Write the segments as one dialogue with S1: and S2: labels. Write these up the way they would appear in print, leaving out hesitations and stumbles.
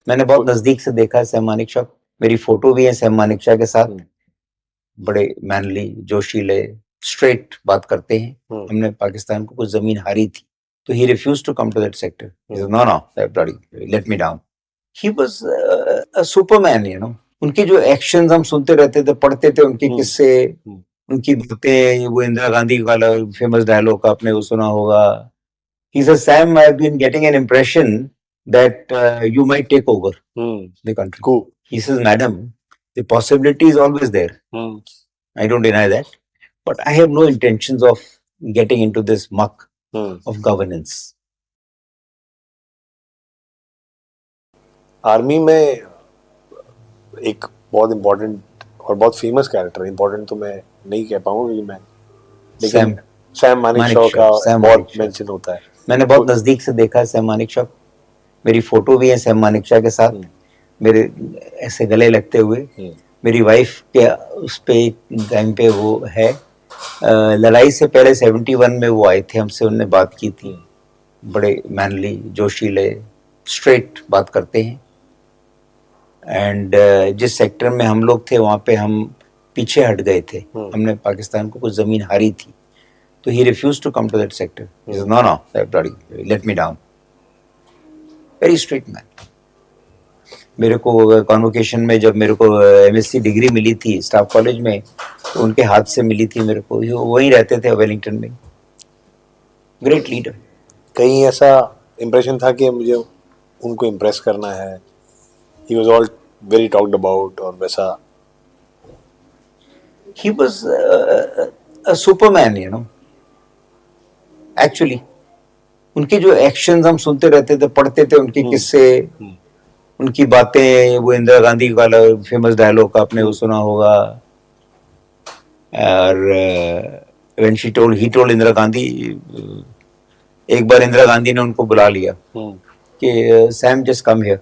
S1: मैंने बहुत नजदीक से देखा है सैम मानेकशॉ। मेरी फोटो भी है सैम मानेकशॉ के साथ। बड़े मैनली, जोशीले, स्ट्रेट बात करते हैं। हमने पाकिस्तान को कुछ जमीन हारी थी, तो he refuse to come to that sector. No no let me down. He was a superman, you know. उनके जो एक्शंस हम सुनते रहते थे, पढ़ते थे उनके किस्से, उनकी बातें। वो इंदिरा गांधी वाला फेमस डायलॉग आपने वो सुना होगा। He says, Sam, I've been getting an impression that you might take over the country.
S2: Cool.
S1: He says, Madam, the possibility is always there. I don't deny that. But I have no intentions of getting into this muck of governance.
S2: Army में एक बहुत important और बहुत famous character, important तो मैं नहीं कह पाऊंगा क्योंकि मैं, लेकिन सैम मानेकशॉ का बहुत मेंशन होता है।
S1: मैंने बहुत नजदीक से देखा है सैम मानेकशॉ। मेरी फोटो भी है सैम मानेकशॉ के साथ, मेरे ऐसे गले लगते हुए। मेरी वाइफ के उस पे टाइम पे वो है, लड़ाई से पहले 71 में वो आए थे हमसे, उनने बात की थी। बड़े मैनली, जोशीले, स्ट्रेट बात करते हैं। एंड जिस सेक्टर में हम लोग थे वहाँ पे हम पीछे हट गए थे। हमने पाकिस्तान को कुछ जमीन हारी थी, तो he refused to come to that sector. He says, no, let me down. Very strict man. मेरे को कॉन्वोकेशन में जब मेरे को MSc डिग्री मिली थी स्टाफ कॉलेज में, तो उनके हाथ से मिली थी मेरे को। वहीं रहते थे वेलिंगटन में। Great leader.
S2: कहीं ऐसा इम्प्रेशन था कि मुझे उनको इम्प्रेस करना है? He was all very talked about और वैसा?
S1: He was a superman, you know. Actually उनके जो एक्शंस हम सुनते रहते थे, पढ़ते थे उनके किस्से, उनकी बातें। वो इंदिरा गांधी वाला फेमस डायलॉग आपने वो सुना होगा। और when he told Indira Gandhi, एक बार इंदिरा गांधी ने उनको बुला लिया कि सैम जस्ट कम हियर।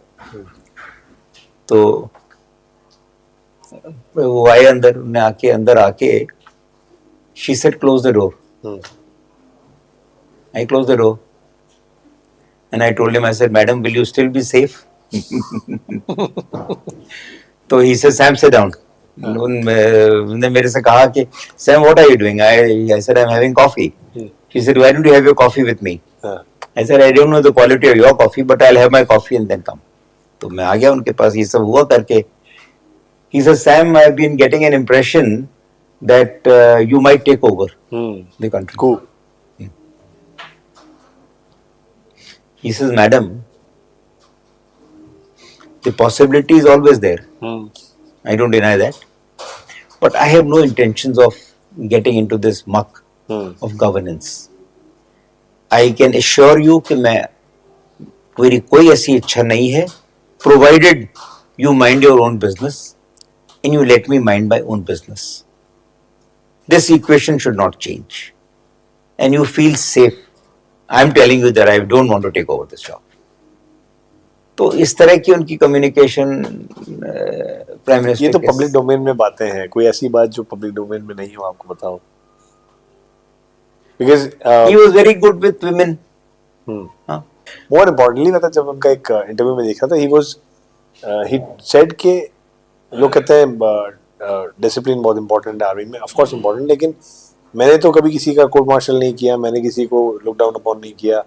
S1: तो वो आए अंदर, उन्हें अंदर आके she said close the door. I closed the door and I told him, I said, Madam, will you still be safe? So he said, Sam, sit down. उन्होंने मेरे से कहा कि Sam, what are you doing? I said, I'm having coffee. She said, why don't you have your coffee with me? I said, I don't know the quality of your coffee, but I'll have my coffee and then come. तो मैं आ गया उनके पास, ये सब हुआ करके। He said, Sam, I've been getting an impression that you might take over the country.
S2: Cool.
S1: He says, Madam, the possibility is always there. I don't deny that. But I have no intentions of getting into this muck of governance. I can assure you कि मेरी कोई ऐसी इच्छा नहीं है, provided you mind your own business and you let me mind my own business. This equation should not change. And you feel safe. I'm telling you that I don't want to take over this job. तो इस तरह की उनकी communication prime minister.
S2: ये तो public domain में बातें हैं, कोई ऐसी बात जो पब्लिक डोमेन में नहीं हो आपको बताओ? Because
S1: he was very good with women.
S2: More importantly, मैं जब उनका एक इंटरव्यू में देखा था, he said कि लोग कहते हैं डिसिप्लिन बहुत इंपॉर्टेंट है आर्मी में। ऑफ कोर्स इंपॉर्टेंट, लेकिन मैंने तो कभी किसी का कोर्ट मार्शल नहीं किया, मैंने किसी को लुक डाउन अपॉन नहीं किया,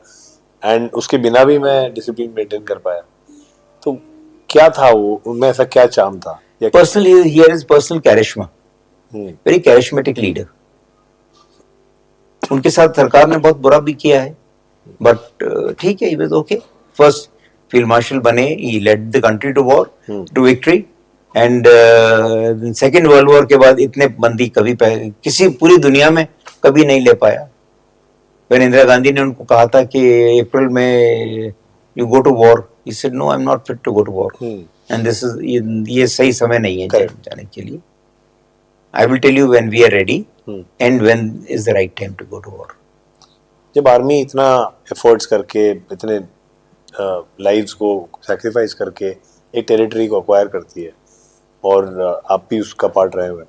S2: एंड उसके बिना भी मैं डिसिप्लिन मेंटेन कर पाया। तो क्या था वो, उनमें ऐसा क्या चार्म था?
S1: Personally here is personal charisma, very charismatic leader. उनके साथ सरकार ने बहुत बुरा भी किया है, बट ठीक है, he was okay. First field marshal बने, he led the country to war, to victory. And second world war के बाद इतने बंदी कभी किसी पूरी दुनिया में कभी नहीं ले पाया। when इंदिरा गांधी ने उनको कहा था कि अप्रैल में you go to war, he said no, I'm not fit to go to war. And this is ये सही समय नहीं है जाने के लिए। I will tell you when we are ready and when is the right time to go to war.
S2: जब army इतना एफर्ट्स करके, इतने लाइव्स को सैक्रिफाइस करके एक टेरिटरी को अक्वायर करती है, और आप भी उसका पार्ट रहे हुए,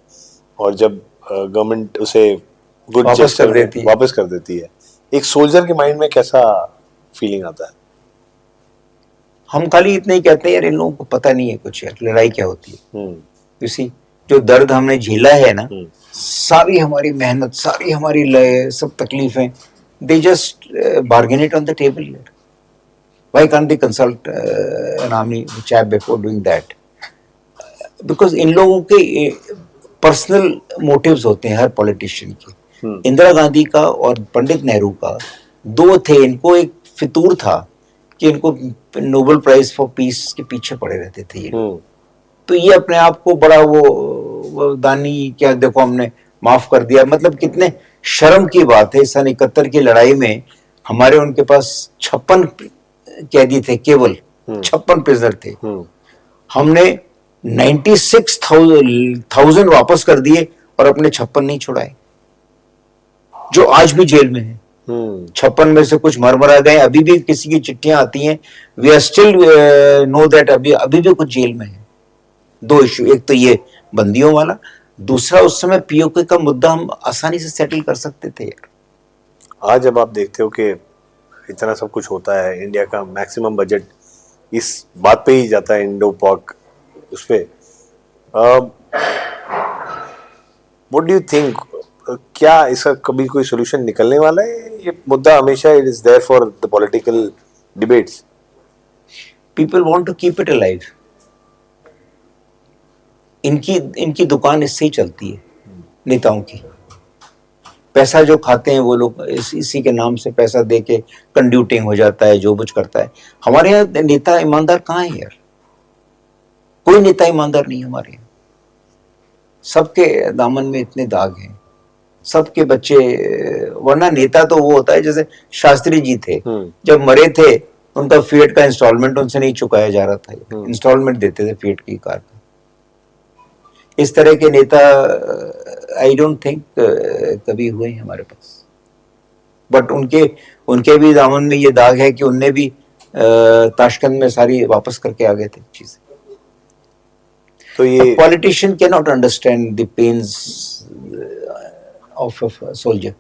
S2: और जब गवर्नमेंट उसे गुड वापस कर देती है, एक सोल्जर के माइंड में कैसा फीलिंग आता है?
S1: हम खाली इतना ही कहते हैं यार इन लोगों को पता नहीं है कुछ यार लड़ाई क्या होती है।
S2: हम्म,
S1: You see, जो दर्द हमने झेला है ना,
S2: हम्म,
S1: सारी हमारी मेहनत, सारी हमारी लय, सब तकलीफें, they just bargain it on the table here. Why can't they consult an army chap before doing that? Because इन लोगों के पर्सनल मोटिव्स होते हैं हर पॉलिटिशियन के। इंदिरा गांधी का और पंडित नेहरू का दो थे, इनको एक फितूर था कि इनको नोबेल प्राइज फॉर पीस के पीछे पड़े रहते थे ये। तो ये अपने आप को बड़ा वो दानी क्या देखो हमने माफ कर दिया, मतलब कितने शर्म की बात है। सन 71 की लड़ाई में हमारे उनके पास 56 कैदी थे, केवल 56 प्रिजनर थे। हमने 96,000 वापस कर दिए और अपने 56 नहीं छुड़ाए, जो आज भी जेल में है। 56 में से कुछ मर मरा गए, अभी भी किसी की चिट्ठियां आती हैं, we are still know that अभी भी कुछ जेल में है। दो इशू, एक तो ये बंदियों वाला, दूसरा उस समय पीओके का मुद्दा हम आसानी से सेटल कर सकते थे यार।
S2: आज जब आप देखते हो कि इतना सब कुछ होता है, इंडिया का मैक्सिमम बजट इस बात पे ही जाता है, इंडो पाक उस पे, व्हाट डू यू थिंक, क्या इसका कभी कोई सोल्यूशन निकलने वाला है? ये मुद्दा हमेशा it is there for the political debates.
S1: People want to keep it alive. इनकी दुकान इससे ही चलती है, नेताओं की। पैसा जो खाते हैं वो लोग इसी के नाम से पैसा दे के कंड्यूटिंग हो जाता है, जो कुछ करता है। हमारे यहाँ नेता ईमानदार कहाँ है यार? कोई नेता ईमानदार नहीं हमारे यहाँ। सबके दामन में इतने दाग हैं, सबके बच्चे, वरना नेता तो वो होता है जैसे शास्त्री जी थे, जब मरे थे उनका फिएट का इंस्टॉलमेंट उनसे नहीं चुकाया जा रहा था, इंस्टॉलमेंट देते थे फिएट की कार का। इस तरह के नेता आई डोंट थिंक कभी हुए हैं हमारे पास। बट उनके भी दामन में ये दाग है कि उनने भी ताशकंद में सारी वापस करके आ गए थे चीजें। तो ये politician can not understand the pains of a soldier.